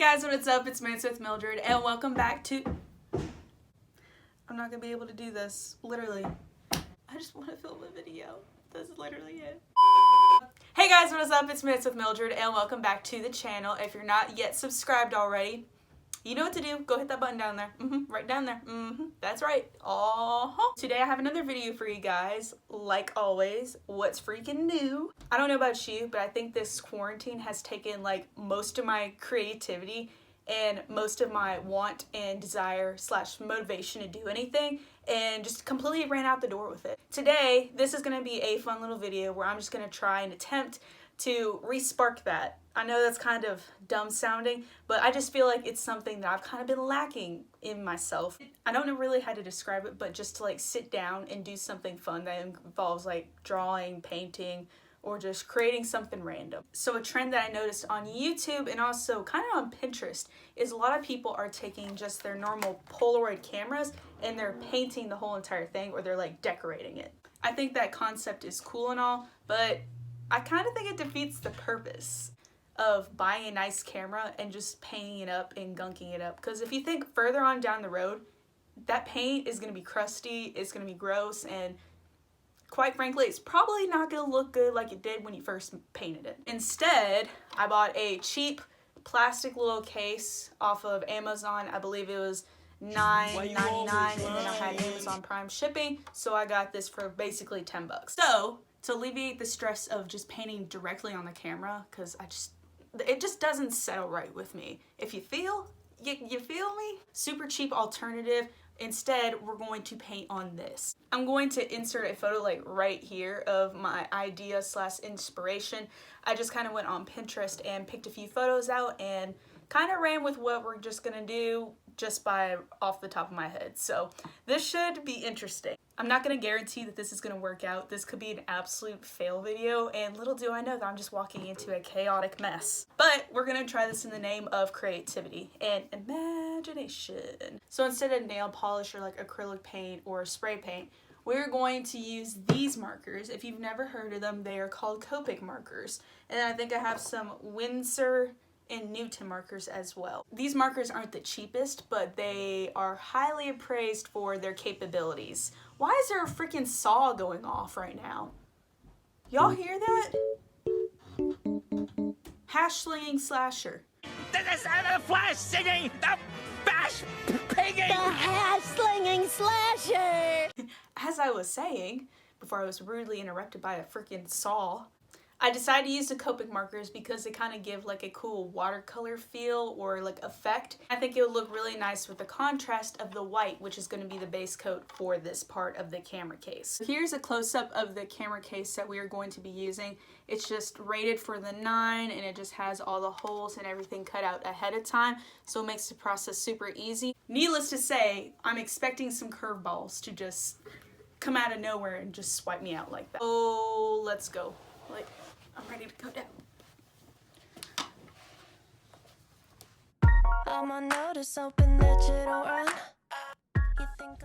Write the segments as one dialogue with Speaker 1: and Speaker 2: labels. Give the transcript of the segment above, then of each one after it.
Speaker 1: guys, what's up? It's Mildred, and welcome back to... I'm not gonna be able to do this, literally. I just want to film a video. That's literally it. Hey guys, what is up? It's Mildred, and welcome back to the channel. If you're not yet subscribed already, you know what to do. Go hit that button down there. Right down there. That's right. Today I have another video for you guys. Like always, what's freaking new? I don't know about you, but I think this quarantine has taken like most of my creativity and most of my want and desire / motivation to do anything, and just completely ran out the door with it. Today, this is going to be a fun little video where I'm just going to try and attempt to re-spark that. I know that's kind of dumb sounding, but I just feel like it's something that I've kind of been lacking in myself. I don't know really how to describe it, but just to like sit down and do something fun that involves like drawing, painting, or just creating something random. So a trend that I noticed on YouTube and also kind of on Pinterest is a lot of people are taking just their normal Polaroid cameras and they're painting the whole entire thing, or they're like decorating it. I think that concept is cool and all, but I kind of think it defeats the purpose of buying a nice camera and just painting it up and gunking it up. Because if you think further on down the road, that paint is going to be crusty, it's going to be gross, and quite frankly, it's probably not going to look good like it did when you first painted it. Instead, I bought a cheap plastic little case off of Amazon. I believe it was $9.99, and then I had Amazon Prime shipping, so I got this for basically 10 bucks. So, to alleviate the stress of just painting directly on the camera, because it just doesn't settle right with me. If you feel me? Super cheap alternative. Instead, we're going to paint on this. I'm going to insert a photo like right here of my idea / inspiration. I just kind of went on Pinterest and picked a few photos out and kind of ran with what we're just gonna do just by off the top of my head. So this should be interesting. I'm not gonna guarantee that this is gonna work out. This could be an absolute fail video, and little do I know that I'm just walking into a chaotic mess. But we're gonna try this in the name of creativity and imagination. So instead of nail polish or like acrylic paint or spray paint, we're going to use these markers. If you've never heard of them, they are called Copic Markers. And I think I have some Winsor and Newton markers as well. These markers aren't the cheapest, but they are highly appraised for their capabilities. Why is there a freaking saw going off right now? Y'all hear that? Hash slinging slasher.
Speaker 2: This is the flash singing, the bash pinging,
Speaker 3: the hash slinging slasher.
Speaker 1: As I was saying, before I was rudely interrupted by a freaking saw, I decided to use the Copic markers because they kind of give like a cool watercolor feel or like effect. I think it would look really nice with the contrast of the white, which is going to be the base coat for this part of the camera case. Here's a close-up of the camera case that we are going to be using. It's just rated for the 9, and it just has all the holes and everything cut out ahead of time, so it makes the process super easy. Needless to say, I'm expecting some curveballs to just come out of nowhere and just swipe me out like that. Oh, let's go. Like, I'm ready to go down. I'm on notice, open digital run.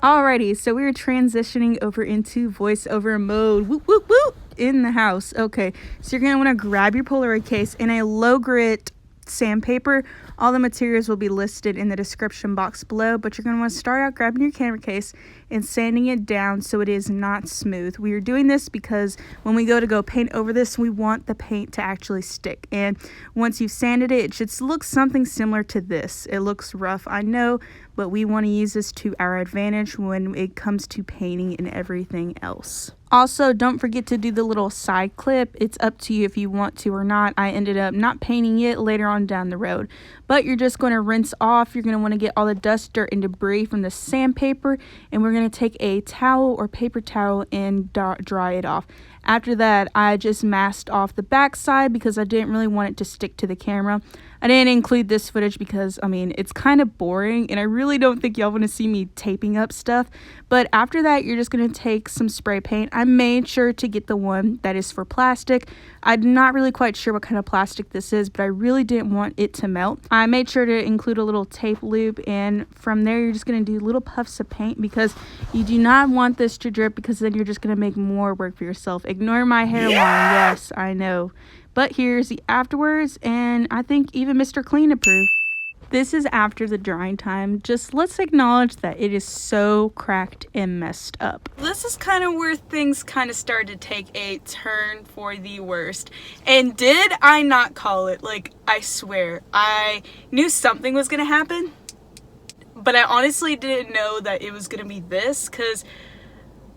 Speaker 1: Alrighty, so we're transitioning over into voiceover mode. Whoop, whoop, whoop, in the house. Okay, so you're gonna wanna grab your Polaroid case and a low grit sandpaper. All the materials will be listed in the description box below, but you're going to want to start out grabbing your camera case and sanding it down so it is not smooth. We are doing this because when we go paint over this, we want the paint to actually stick. And once you've sanded it, it should look something similar to this. It looks rough, I know, but we want to use this to our advantage when it comes to painting and everything else. Also, don't forget to do the little side clip. It's up to you if you want to or not. I ended up not painting it later on down the road. But you're just going to rinse off. You're going to want to get all the dust, dirt, and debris from the sandpaper. And we're going to take a towel or paper towel and dry it off. After that, I just masked off the back side because I didn't really want it to stick to the camera. I didn't include this footage because, I mean, it's kind of boring and I really don't think y'all want to see me taping up stuff. But after that, you're just going to take some spray paint. I made sure to get the one that is for plastic. I'm not really quite sure what kind of plastic this is, but I really didn't want it to melt. I made sure to include a little tape loop, and from there, you're just going to do little puffs of paint because you do not want this to drip, because then you're just going to make more work for yourself. Ignore my hairline. Yeah! Yes, I know. But here's the afterwards, and I think even Mr. Clean approved. This is after the drying time. Just let's acknowledge that it is so cracked and messed up. This is kind of where things kind of started to take a turn for the worst. And did I not call it? Like, I swear, I knew something was gonna happen, but I honestly didn't know that it was gonna be this, because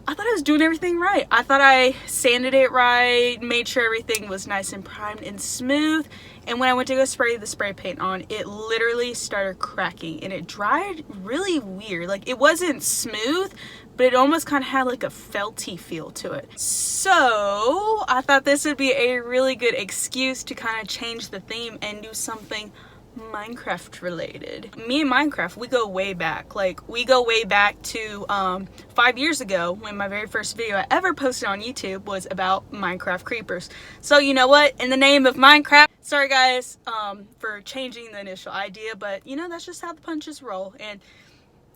Speaker 1: I thought I was doing everything right. I thought I sanded it right, made sure everything was nice and primed and smooth. And when I went to go spray the spray paint on, it literally started cracking and it dried really weird. Like, it wasn't smooth, but it almost kind of had like a felty feel to it. So I thought this would be a really good excuse to kind of change the theme and do something Minecraft related. Me and Minecraft, we go way back. Like, we go way back to 5 years ago, when my very first video I ever posted on YouTube was about Minecraft creepers. So you know what, in the name of Minecraft, sorry guys for changing the initial idea, but you know, that's just how the punches roll, and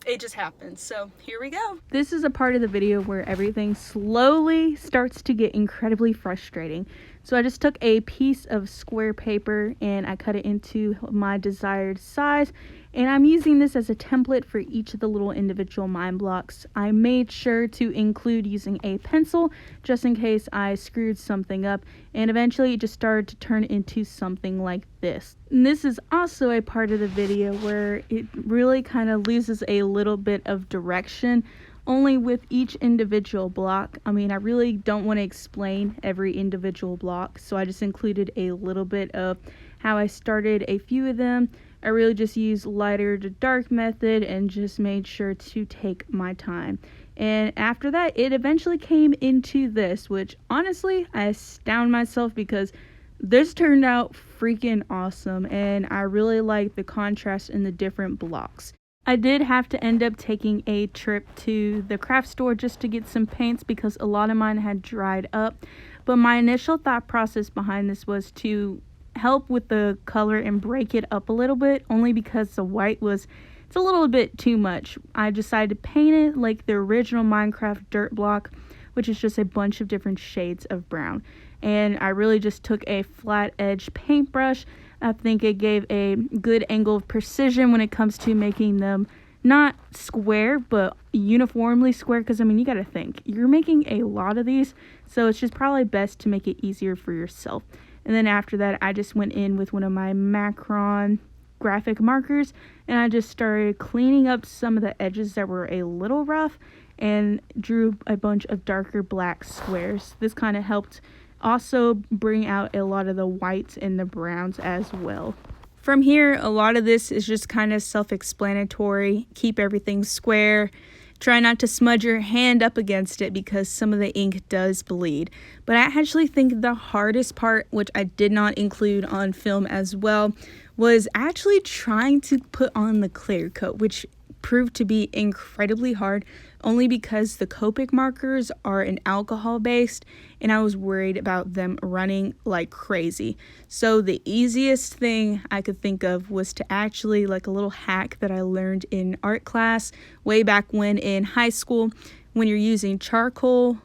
Speaker 1: it just happens. So here we go. This is a part of the video where everything slowly starts to get incredibly frustrating. So I just took a piece of square paper and I cut it into my desired size, and I'm using this as a template for each of the little individual mine blocks. I made sure to include using a pencil just in case I screwed something up, and eventually it just started to turn into something like this. And this is also a part of the video where it really kind of loses a little bit of direction, only with each individual block. I mean, I really don't want to explain every individual block, so I just included a little bit of how I started a few of them. I really just used lighter to dark method and just made sure to take my time. And after that, it eventually came into this, which honestly, I astound myself because this turned out freaking awesome, and I really like the contrast in the different blocks. I did have to end up taking a trip to the craft store just to get some paints because a lot of mine had dried up. But my initial thought process behind this was to help with the color and break it up a little bit, only because the white it's a little bit too much. I decided to paint it like the original Minecraft dirt block, which is just a bunch of different shades of brown. And I really just took a flat edge paintbrush. I think it gave a good angle of precision when it comes to making them not square, but uniformly square, because I mean, you gotta think, you're making a lot of these, so it's just probably best to make it easier for yourself. And then after that, I just went in with one of my Macron graphic markers, and I just started cleaning up some of the edges that were a little rough, and drew a bunch of darker black squares. This kind of helped also bring out a lot of the whites and the browns as well. From here, a lot of this is just kind of self-explanatory. Keep everything square. Try not to smudge your hand up against it because some of the ink does bleed. But I actually think the hardest part, which I did not include on film as well, was actually trying to put on the clear coat, which proved to be incredibly hard, only because the Copic markers are an alcohol based and I was worried about them running like crazy. So the easiest thing I could think of was to actually, like a little hack that I learned in art class way back when in high school, when you're using charcoal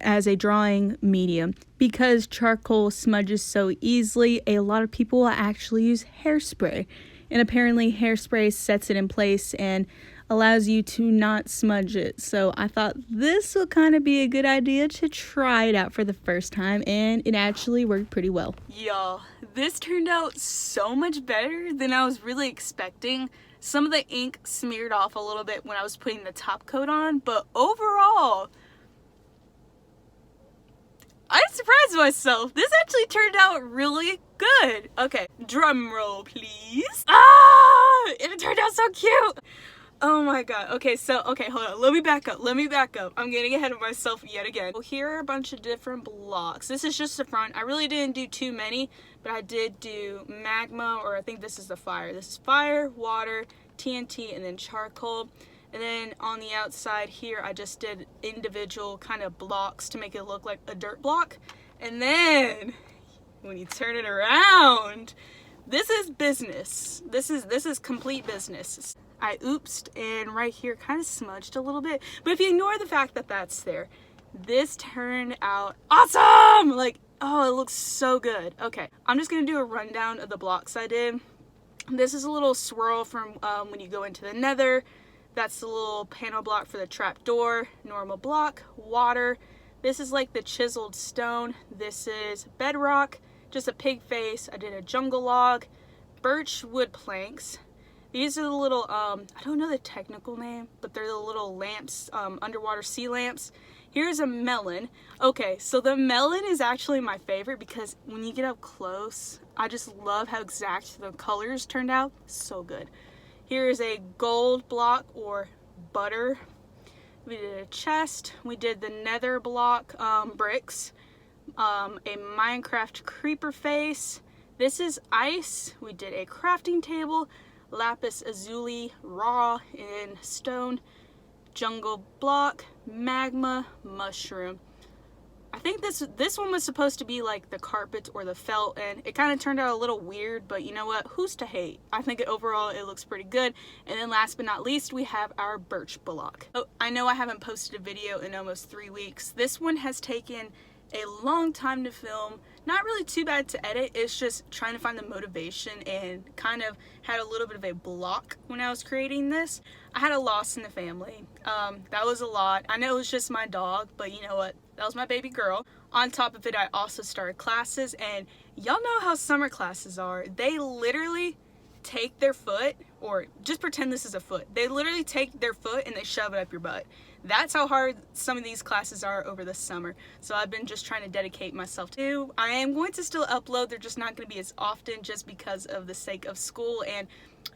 Speaker 1: as a drawing medium. Because charcoal smudges so easily, a lot of people will actually use hairspray. And apparently hairspray sets it in place and allows you to not smudge it. So I thought this would kind of be a good idea to try it out for the first time, and it actually worked pretty well. Y'all, this turned out so much better than I was really expecting. Some of the ink smeared off a little bit when I was putting the top coat on, but overall, I surprised myself. This actually turned out really good. Okay, drum roll please. Ah, it turned out so cute. Oh my god. Okay, hold on. Let me back up. I'm getting ahead of myself yet again. Well, here are a bunch of different blocks. This is just the front. I really didn't do too many, but I did do magma, or I think this is the fire. This is fire, water, TNT, and then charcoal. And then on the outside here, I just did individual kind of blocks to make it look like a dirt block. And then when you turn it around, this is business. This is complete business. I oopsed and right here kind of smudged a little bit, but if you ignore the fact that that's there, this turned out awesome. Like, oh, it looks so good. Okay, I'm just gonna do a rundown of the blocks I did. This is a little swirl from when you go into the nether. That's the little panel block for the trap door. Normal block, water. This is like the chiseled stone. This is bedrock, just a pig face. I did a jungle log, birch wood planks. These are the little, I don't know the technical name, but they're the little lamps, underwater sea lamps. Here's a melon. Okay, so the melon is actually my favorite because when you get up close, I just love how exact the colors turned out. So good. Here is a gold block or butter. We did a chest. We did the nether block bricks. A Minecraft creeper face. This is ice. We did a crafting table. Lapis lazuli raw in stone. Jungle block. Magma mushroom. I think this one was supposed to be like the carpet or the felt, and it kind of turned out a little weird, but you know what? Who's to hate? I think overall it looks pretty good. And then last but not least, we have our birch block. Oh, I know I haven't posted a video in almost 3 weeks. This one has taken a long time to film. Not really too bad to edit. It's just trying to find the motivation, and kind of had a little bit of a block when I was creating this. I had a loss in the family. That was a lot. I know it was just my dog, but you know what? That was my baby girl. On top of it, I also started classes, and y'all know how summer classes are. They literally take their foot, or just pretend this is a foot. They literally take their foot and they shove it up your butt. That's how hard some of these classes are over the summer. So I've been just trying to dedicate myself to. I am going to still upload. They're just not going to be as often just because of the sake of school and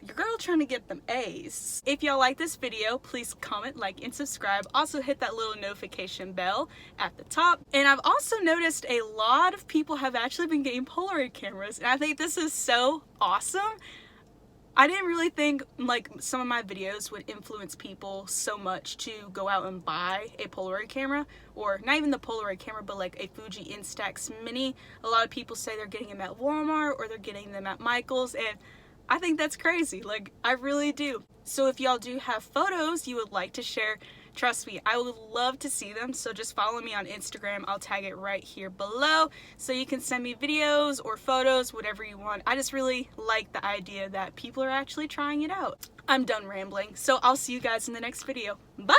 Speaker 1: your girl trying to get them A's. If y'all like this video, please comment, like, and subscribe. Also hit that little notification bell at the top. And I've also noticed a lot of people have actually been getting Polaroid cameras, and I think this is so awesome. I didn't really think like some of my videos would influence people so much to go out and buy a Polaroid camera, or not even the Polaroid camera, but like a Fuji Instax Mini. A lot of people say they're getting them at Walmart or they're getting them at Michael's, and I think that's crazy. Like, I really do. So if y'all do have photos you would like to share, trust me, I would love to see them. So just follow me on Instagram. I'll tag it right here below so you can send me videos or photos, whatever you want. I just really like the idea that people are actually trying it out. I'm done rambling, so I'll see you guys in the next video. Bye!